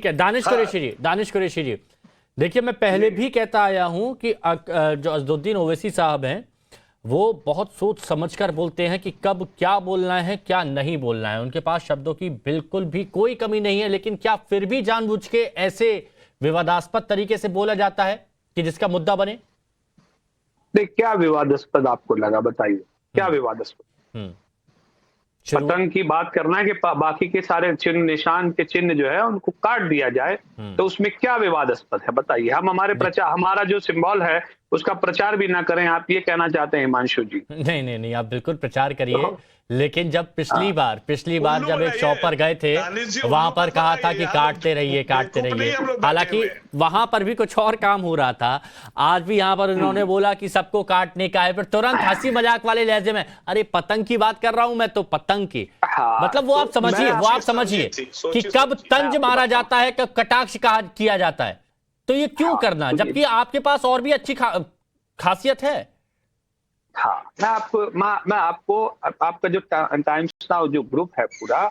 दानिश कुरैशी जी, दानिश कुरैशी जी, देखिए मैं पहले भी कहता आया हूं कि जो असदुद्दीन ओवैसी साहब हैं वो बहुत सोच समझकर बोलते हैं कि कब क्या बोलना है क्या नहीं बोलना है। उनके पास शब्दों की बिल्कुल भी कोई कमी नहीं है, लेकिन क्या फिर भी जानबूझ के ऐसे विवादास्पद तरीके से बोला जाता है कि जिसका मुद्दा बने? देख, क्या विवादास्पद आपको लगा, बताइए क्या विवादास्पद? पतंग की बात करना है कि बाकी के सारे चिन्ह निशान के चिन्ह जो है उनको काट दिया जाए, तो उसमें क्या विवादास्पद है बताइए। हम हमारे प्रचार, हमारा जो सिंबल है उसका प्रचार भी ना करें, आप ये कहना चाहते हैं हिमांशु जी? नहीं नहीं नहीं, आप बिल्कुल प्रचार करिए, लेकिन जब पिछली बार जब एक शॉप पर गए थे वहां पर कहा था कि काटते रहिए काटते रहिए, हालांकि वहां पर भी कुछ और काम हो रहा था। आज भी यहां पर उन्होंने बोला कि सबको काटने का है, फिर तुरंत हंसी मजाक वाले लहजे में अरे पतंग की बात कर रहा हूं मैं तो, पतंग की। मतलब वो आप समझिए कि कब तंज मारा जाता है, कब कटाक्ष किया जाता है, तो ये क्यों करना, जबकि आपके पास और भी अच्छी खासियत है। हाँ, मैं आपको आपका जो टाइम्स नाउ जो ग्रुप है पूरा,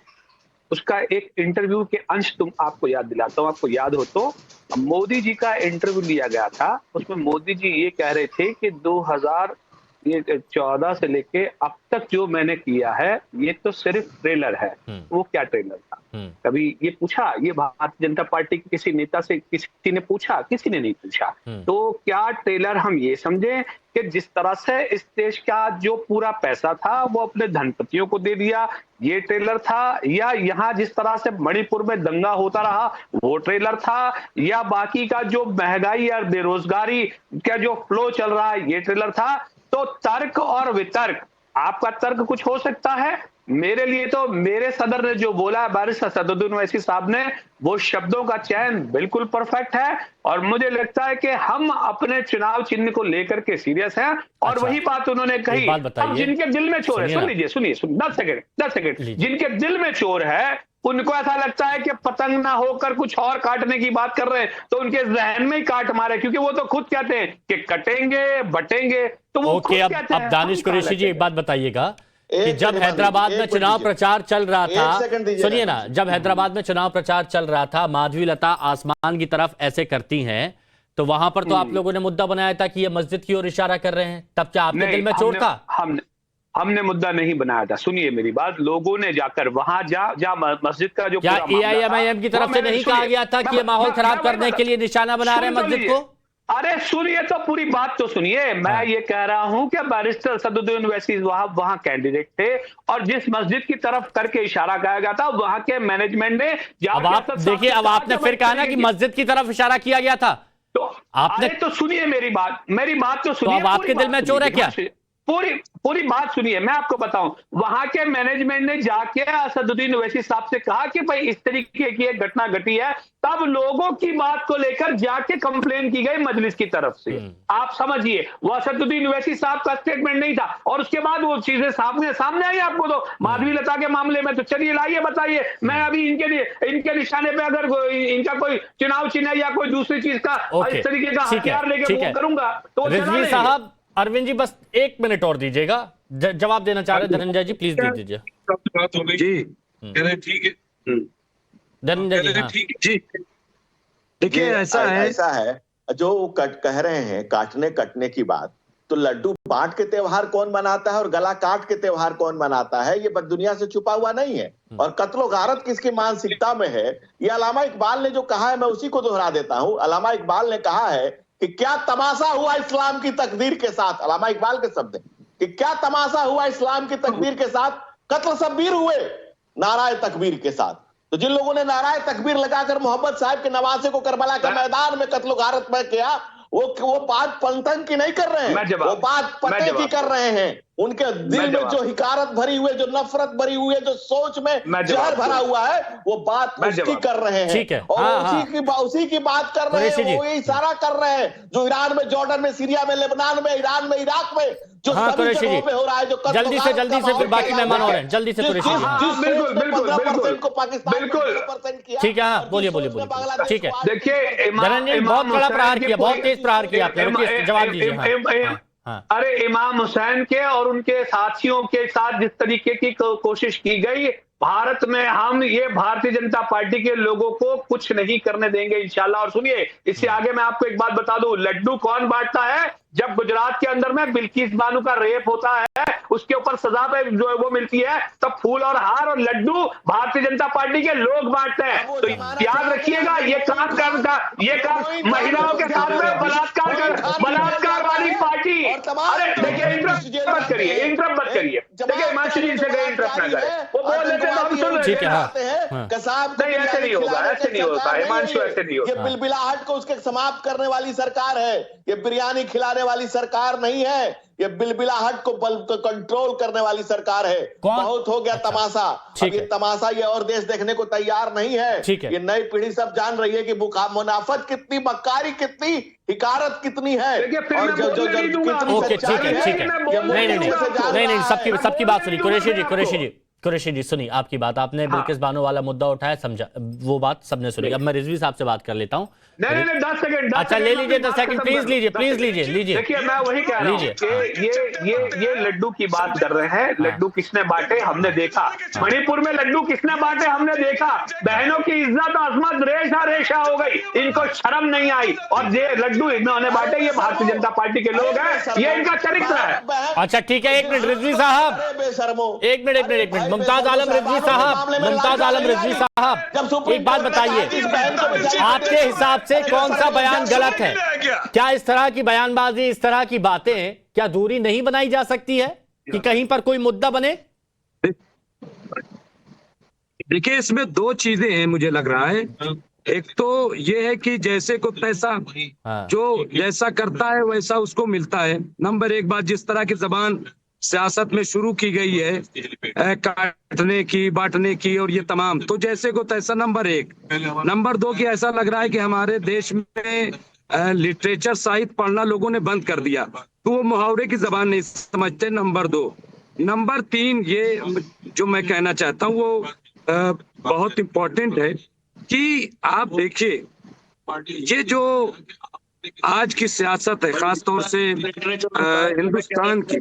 उसका एक इंटरव्यू के अंश आपको याद दिलाता हूँ, आपको याद हो तो। मोदी जी का इंटरव्यू लिया गया था, उसमें मोदी जी ये कह रहे थे कि 2014 से लेके अब तक जो मैंने किया है ये तो सिर्फ ट्रेलर है। वो क्या ट्रेलर था? कभी ये पूछा, ये भारतीय जनता पार्टी के किसी नेता से किसी ने पूछा? किसी ने नहीं पूछा। तो क्या ट्रेलर हम ये समझे कि जिस तरह से इस देश का जो पूरा पैसा था वो अपने धनपतियों को दे दिया, ये ट्रेलर था? या यहाँ जिस तरह से मणिपुर में दंगा होता रहा वो ट्रेलर था? या बाकी का जो महंगाई और बेरोजगारी का जो फ्लो चल रहा है ये ट्रेलर था? तो तर्क और वितर्क, आपका तर्क कुछ हो सकता है, मेरे लिए तो मेरे सदर ने जो बोला है बारिश असदुद्दीन ओवैसी साहब ने, वो शब्दों का चयन बिल्कुल परफेक्ट है। और मुझे लगता है कि हम अपने चुनाव चिन्ह को लेकर के सीरियस हैं। और अच्छा, वही बात उन्होंने कही। अब जिनके दिल में चोर है, सुन लीजिए, सुनिए 10 सेकंड, जिनके दिल में चोर है उनको ऐसा लगता है कि पतंग ना होकर कुछ और काटने की बात कर रहे हैं, तो उनके जहन में ही काट मारे, क्योंकि वो तो खुद कहते हैं कि कटेंगे बटेंगे, तो वो खुद कहते हैं। अब दानिश कुरैशी जी एक बात बताइएगा कि जब हैदराबाद में चुनाव प्रचार चल रहा था, सुनिए ना, जब हैदराबाद में चुनाव प्रचार चल रहा था, माधवी लता आसमान की तरफ ऐसे करती हैं, तो वहां पर तो आप लोगों ने मुद्दा बनाया था कि ये मस्जिद की ओर इशारा कर रहे हैं, तब क्या आपके दिल में चोट था? हमने मुद्दा नहीं बनाया था, सुनिए मेरी बात। लोगों ने जाकर वहां जा मस्जिद का जो AIMIM की तरफ से नहीं कहा गया था कि ये माहौल खराब करने के लिए निशाना बना रहे हैं मस्जिद को? अरे सुनिए तो, पूरी बात तो सुनिए। मैं ये कह रहा हूं कि बैरिस्टर असदुद्दीन ओवैसी वहां कैंडिडेट थे, और जिस मस्जिद की तरफ करके इशारा किया गया था वहां के मैनेजमेंट ने, अब आप देखिए, अब आपने फिर कहा ना कि मस्जिद की तरफ इशारा किया गया था, तो आपने तो सुनिए मेरी बात तो सुनिए। तो अब आपके दिल में चोर है क्या? पूरी बात सुनिए, मैं आपको बताऊं। वहां के मैनेजमेंट ने जाके असदुद्दीन ओवैसी साहब से कहा कि भाई इस तरीके की एक घटना घटी है, तब लोगों की बात को लेकर जाके कंप्लेन की गई मजलिस की तरफ से। आप समझिए, वो असदुद्दीन ओवैसी साहब का स्टेटमेंट नहीं था, और उसके बाद वो चीजें सामने आई आपको तो माधवी लता के मामले में। तो चलिए लाइए, बताइए। मैं अभी इनके निशाने पे अगर इनका कोई चुनाव चिन्ह या कोई दूसरी चीज का इस तरीके का हथियार लेके वो करूंगा तो रिजवी साहब, अरविंद जी बस 1 मिनट और दीजिएगा, जवाब देना चाह रहे हैं धनंजय जी, प्लीज दे दीजिए जी। ठीक है धनंजय जी। ठीक है जी। देखिए ऐसा है जो कह रहे हैं काटने कटने की बात, तो लड्डू बांट के त्योहार कौन मनाता है और गला काट के त्योहार कौन मनाता है, ये दुनिया से छुपा हुआ नहीं है। और कत्लो गारत किसकी मानसिकता में है, ये अल्लामा इकबाल ने जो कहा है मैं उसी को दोहरा देता हूं। अल्लामा इकबाल ने कहा है कि क्या तमाशा हुआ इस्लाम की तकदीर के साथ, अल्लामा इकबाल के शब्द हैं कि क्या तमाशा हुआ इस्लाम की तकदीर के साथ, कत्ल शब्बीर हुए नाराए तकबीर के साथ। तो जिन लोगों ने नाराए तकबीर लगाकर मोहम्मद साहब के नवासे को करबला के मैदान में कत्लो गारत में किया, वो बात पंतन की नहीं कर रहे हैं, वो बात पते की कर रहे हैं। उनके दिल में जो हिकारत भरी हुई है, जो नफरत भरी हुई है, जो सोच में जहर भरा हुआ है, वो बात उसकी कर रहे हैं। और उसी की बात कर रहे हैं, वो इशारा कर रहे हैं जो ईरान में, जॉर्डन में, सीरिया में, लेबनान में, ईरान में, इराक में जो सभी जगहों पे हो रहा है, जो जल्दी से फिर बाकी मेहमान हो रहे हैं, जल्दी से कुरैशी जी। बिल्कुल को पाकिस्तान किया, ठीक है, बोलिए। ठीक है, देखिए धनंजय बहुत बड़ा प्रहार किया, बहुत तेज प्रहार किया आपने, जवाब दीजिए। अरे इमाम हुसैन के और उनके साथियों के साथ जिस तरीके की कोशिश की गई, भारत में हम ये भारतीय जनता पार्टी के लोगों को कुछ नहीं करने देंगे इंशाल्लाह। और सुनिए, इससे आगे मैं आपको एक बात बता दूं, लड्डू कौन बांटता है? जब गुजरात के अंदर में बिल्किस बानो का रेप होता है, उसके ऊपर सजा पे जो है वो मिलती है, तब फूल और हार और लड्डू भारतीय जनता पार्टी के लोग बांटते हैं। तो याद रखिएगा, ये काम महिलाओं के साथ में बलात्कार वाली पार्टी। अरे देखिए, इंटरप्ट मत करिए। देखिए, हिमांशु जी से गए इंटरप्ट ना करें, वो बोल लेते हैं तो हम सुन रहे हैं। कसाब नहीं, ऐसे नहीं होगा, ऐसे नहीं होता हिमांशु, ऐसे नहीं होता। ये बिलबिलाहट को उसके समाप्त करने वाली सरकार है, ये बिरयानी खिलाने वाली सरकार नहीं है, ये बिलबिलाहट को कंट्रोल करने वाली सरकार है। बहुत हो गया तमाशा, अब ये तमाशा ये और देश देखने को तैयार नहीं है। ये नई पीढ़ी सब जान रही है कि मुनाफत कितनी, मक्कारी कितनी, हिकारत कितनी है। और जो ओके, ठीक है, नहीं, सबकी बात सुनी। कुरैशी जी सुनिए, आपकी बात, आपने बिल्किस बानो वाला मुद्दा उठाया, समझा, वो बात सबने सुनी। अब मैं रिजवी साहब से बात कर लेता हूँ। नहीं 10 सेकंड। अच्छा, ले लीजिए 10 सेकंड, प्लीज लीजिए। देखिए, मैं वही कह रहा हूँ कि ये लड्डू की बात कर रहे हैं। लड्डू किसने बांटे हमने देखा, मणिपुर में लड्डू किसने बांटे हमने देखा। बहनों की इज्जत अजमत रेशा हो गई, इनको शर्म नहीं आई। और ये लड्डू इन्होंने बांटे, ये भारतीय जनता पार्टी के लोग हैं, ये इनका चरित्र है। अच्छा ठीक है, एक मिनट रिजवी साहब, एक मिनट मुमताज आलम रिजवी साहब, एक बात बताइए, आपके हिसाब से कौन सा बयान गलत है? क्या इस तरह की बयानबाजी, इस तरह की बातें, क्या दूरी नहीं बनाई जा सकती है कि कहीं पर कोई मुद्दा बने? देखिए, इसमें दो चीजें हैं, मुझे लग रहा है। एक तो ये है कि जैसे को तैसा, जो जैसा करता है वैसा उसको मिलता है। नंबर एक बात, जिस तरह की जबान सियासत में शुरू की गई है, काटने की, बांटने की और ये तमाम, तो जैसे को तैसा, नंबर एक। नंबर दो कि ऐसा लग रहा है कि हमारे देश में लिटरेचर, साहित्य पढ़ना लोगों ने बंद कर दिया, तो वो मुहावरे की जबान नहीं समझते। नंबर दो। नंबर तीन, ये जो मैं कहना चाहता हूँ वो बहुत इम्पोर्टेंट है कि आप देखिए, ये जो आज की सियासत है, खास तौर से हिंदुस्तान की,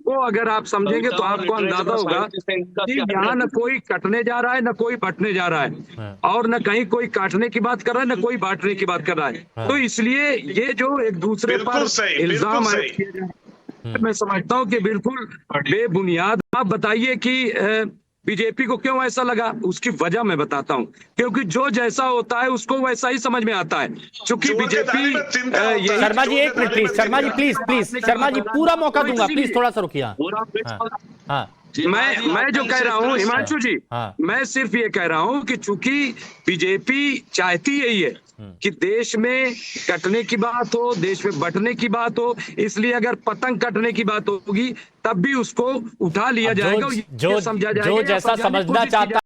वो अगर आप समझेंगे तो आपको अंदाजा होगा कि यहाँ न कोई कटने जा रहा है, न कोई बंटने जा रहा है, और न कहीं कोई काटने की बात कर रहा है, न कोई बांटने की बात कर रहा है। तो इसलिए ये जो एक दूसरे पर इल्जाम है, मैं समझता हूँ कि बिल्कुल बेबुनियाद। आप बताइए कि बीजेपी को क्यों ऐसा लगा, उसकी वजह मैं बताता हूँ। क्योंकि जो जैसा होता है उसको वैसा ही समझ में आता है। क्योंकि बीजेपी, शर्मा जी एक minute please, Sharma ji please, Sharma ji पूरा मौका दूंगा, प्लीज थोड़ा सा रुकिए। मैं जो कह रहा हूँ हिमांशु जी, मैं सिर्फ ये कह रहा हूँ कि चूंकि बीजेपी चाहती यही है कि देश में कटने की बात हो, देश में बंटने की बात हो, इसलिए अगर पतंग कटने की बात होगी तब भी उसको उठा लिया जाएगा, जो जैसा समझना चाहता